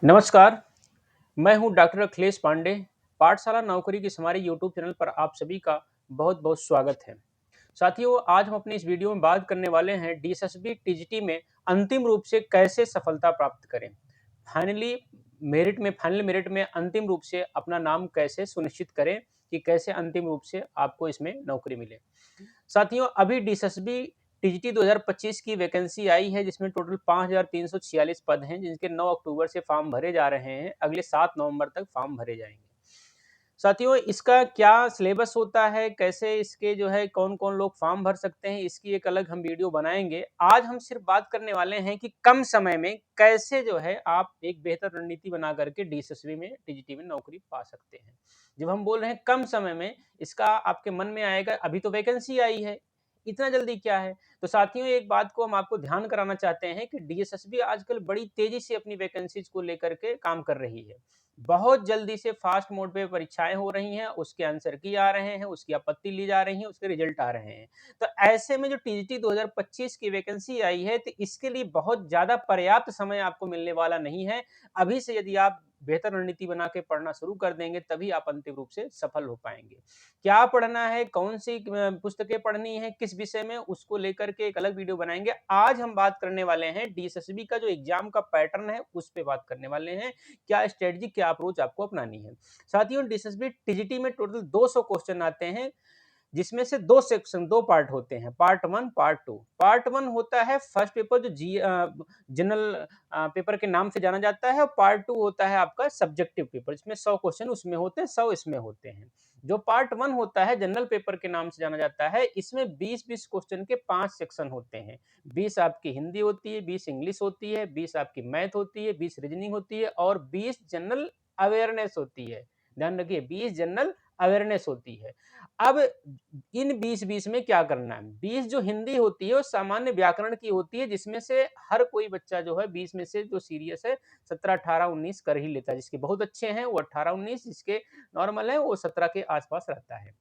नमस्कार, मैं हूँ डॉक्टर अखिलेश पांडे। पाठशाला नौकरी की इस हमारे यूट्यूब चैनल पर आप सभी का बहुत-बहुत स्वागत है। साथियों, आज हम अपनी इस वीडियो में बात करने वाले हैं डीएसएसबी टीजीटी में अंतिम रूप से कैसे सफलता प्राप्त करें। फाइनल मेरिट में अंतिम रूप से अपना नाम कैसे सुनिश्चित करें कि कैसे अंतिम रूप से आपको इसमें नौकरी मिले। साथियों, अभी डीएसएसबी टीजीटी 2025 की वैकेंसी आई है जिसमें टोटल 5346 पद हैं जिनके 9 अक्टूबर से फॉर्म भरे जा रहे हैं। अगले 7 नवंबर तक फॉर्म भरे जाएंगे। साथियों, इसका क्या सिलेबस होता है, कैसे इसके जो है कौन-कौन लोग फॉर्म भर सकते हैं, इसकी एक अलग हम वीडियो बनाएँगे। आज हम सिर्फ बात करने वाले हैं कि कम समय में कैसे जो है आप एक बेहतर रणनीति बना करके डीएसएसबी में, टीजीटी में नौकरी पा सकते हैं। जब हम बोल रहे हैं कम समय में, इसका आपके मन में आएगा अभी तो वैकेंसी आई है, इतना जल्दी क्या है? तो साथियों, एक बात को हम आपको ध्यान कराना चाहते हैं कि डीएसएसबी आजकल बड़ी तेज़ी से अपनी वैकेंसीज़ को लेकर के काम कर रही है। बहुत जल्दी से फास्ट मोड पे परीक्षाएँ हो रही हैं, उसके आंसर की आ रहे हैं, उसकी आपत्ति ली जा रही है, उसके रिजल्ट आ रहे हैं। तो ऐसे में जो टीजीटी 2025 की वैकेंसी आई है, तो इसके लिए बहुत ज़्यादा पर्याप्त समय आपको मिलने वाला नहीं है। अभी से यदि आप बेहतर रणनीति बना के पढ़ना शुरू कर देंगे, तभी आप अंतिम रूप से सफल हो पाएँगे। क्या पढ़ना है, कौन-सी पुस्तकें पढ़नी है, किस विषय में, उसको लेकर के एक अलग वीडियो बनाएँगे। आज हम बात करने वाले हैं डीएसएसबी का जो एग्ज़ाम का पैटर्न है, उस पे बात करने वाले हैं। क्या स्ट्रेटजी, क्या अप्रोच आपको अपनानी है। साथियों, डीएसएसबी टीजीटी में टोटल 200 क्वेश्चन आते हैं, जिसमें से 2 सेक्शन 2 पार्ट होते हैं, पार्ट 1, पार्ट 2। पार्ट 1 होता है फर्स्ट पेपर जो जनरल पेपर के नाम से जाना जाता है और पार्ट 2 होता है आपका सब्जेक्टिव पेपर जिसमें 100 क्वेश्चन उसमें होते हैं, 100 इसमें होते हैं। जो पार्ट 1 होता है जनरल पेपर के नाम से जाना जाता है, इसमें 20-20 क्वेश्चन के 5 सेक्शन होते हैं। 20 आपकी हिंदी होती है, 20 इंग्लिश होती है, 20 आपकी मैथ होती है, 20 रीजनिंग होती है और 20 जनरल अवेयरनेस होती है। ध्यान रखिए, 20 जनरल अवेयरनेस होती है। अब इन 20-20 में क्या करना है? 20 जो हिंदी होती है वो सामान्य व्याकरण की होती है जिसमें से हर कोई बच्चा जो है 20 में से जो सीरियस है 17, 18, 19 कर ही लेता है। जिसके बहुत अच्छे हैं वो 18, 19, जिसके नॉर्मल है वो 17 के आस-पास रहता है।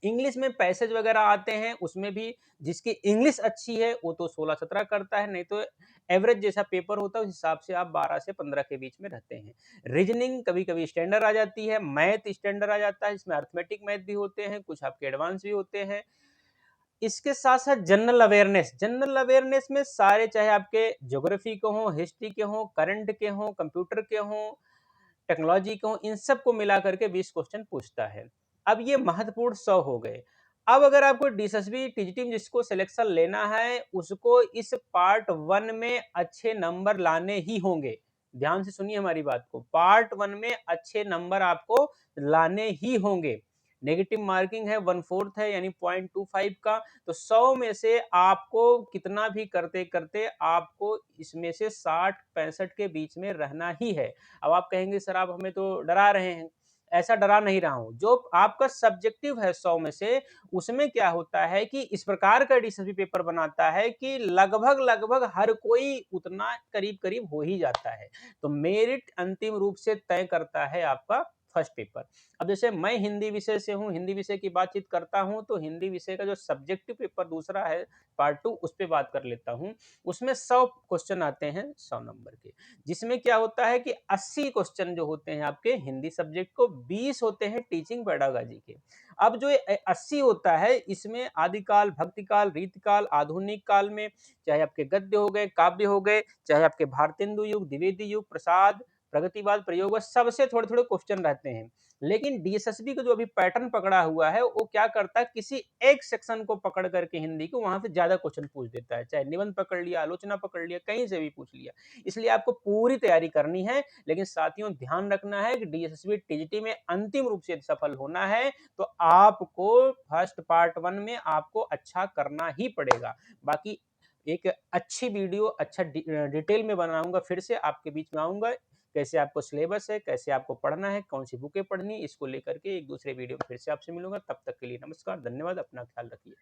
इंग्लिश में पैसेज वगैरह आते हैं, उसमें भी जिसकी इंग्लिश अच्छी है वो तो 16-17 करता है, नहीं तो एवरेज जैसा पेपर होता है उस हिसाब से आप 12 से 15 के बीच में रहते हैं। रीजनिंग कभी-कभी स्टैंडर्ड आ जाती है, मैथ स्टैंडर्ड आ जाता है, इसमें अरिथमेटिक मैथ भी होते हैं, कुछ आपके एडवांस भी होते हैं। इसके साथ-साथ जनरल अवेयरनेस में सारे चाहे आपके ज्योग्राफी के हों, हिस्ट्री के हों, करंट के हों, कंप्यूटर के हों, टेक्नोलॉजी को इन सबको मिला करके 20 क्वेश्चन पूछता है। अब ये महत्वपूर्ण 100 हो गए। अब अगर आपको डीएसएसबी टीजीटी में जिसको सिलेक्शन लेना है, उसको इस पार्ट 1 में अच्छे नंबर लाने ही होंगे। ध्यान से सुनिए हमारी बात को। पार्ट 1 में अच्छे नंबर आपको लाने ही होंगे। नेगेटिव मार्किंग है 1/4 है यानी 0.25 का, तो 100 में से आपको कितना भी करते-करते आपको इसमें से 60-65 के बीच में रहना ही है। अब आप कहेंगे सर आप हमें तो डरा रहे हैं। ऐसा डरा नहीं रहा हूँ। जो आपका सब्जेक्टिव है 100 में से, उसमें क्या होता है कि इस प्रकार का डीएसएसबी पेपर बनाता है कि लगभग-लगभग हर कोई उतना करीब-करीब हो ही जाता है। तो मेरिट अंतिम रूप से तय करता है आपका फर्स्ट पेपर। अब जैसे मैं हिंदी विषय से हूँ, हिंदी विषय की बातचीत करता हूँ, तो हिंदी विषय का जो सब्जेक्टिव पेपर दूसरा है, पार्ट 2 उस पे बात कर लेता हूँ। उसमें 100 क्वेश्चन आते हैं 100 नंबर के। जिसमें क्या होता है कि 80 क्वेश्चन जो होते हैं आपके हिंदी सब्जेक्ट को, 20 होते हैं टीचिंग पेडागॉजी के। अब जो 80 होता है इसमें आदिकाल, भक्तिकाल, रीतिकाल, आधुनिक काल में चाहे आपके गद्य हो गए, काव्य हो गए, चाहे आपके भारतेंदु युग, द्विवेदी युग, प्रसाद, प्रगतिवाद, प्रयोगवाद, सबसे थोड़े-थोड़े क्वेश्चन रहते हैं। लेकिन डीएसएसबी का जो अभी पैटर्न पकड़ा हुआ है, वो क्या करता है किसी एक सेक्शन को पकड़ करके हिंदी को वहां से ज्यादा क्वेश्चन पूछ देता है। चाहे निबंध पकड़ लिया, आलोचना पकड़ लिया, कहीं से भी पूछ लिया। इसलिए आपको पूरी तैयारी करनी है। लेकिन साथियों, ध्यान रखना है कि डीएसएसबी टीजीटी में अंतिम रूप से यदि सफल होना है तो आपको फर्स्ट पार्ट 1 में आपको अच्छा करना ही पड़ेगा। बाकी एक अच्छी वीडियो अच्छा डिटेल में बनाऊंगा, फिर से आपके बीच में आऊंगा। कैसे आपको सिलेबस है, कैसे आपको पढ़ना है, कौन सी बुकें पढ़नी है, इसको लेकर के एक दूसरे वीडियो में फिर से आपसे मिलूंगा। तब तक के लिए नमस्कार, धन्यवाद, अपना ख्याल रखिए।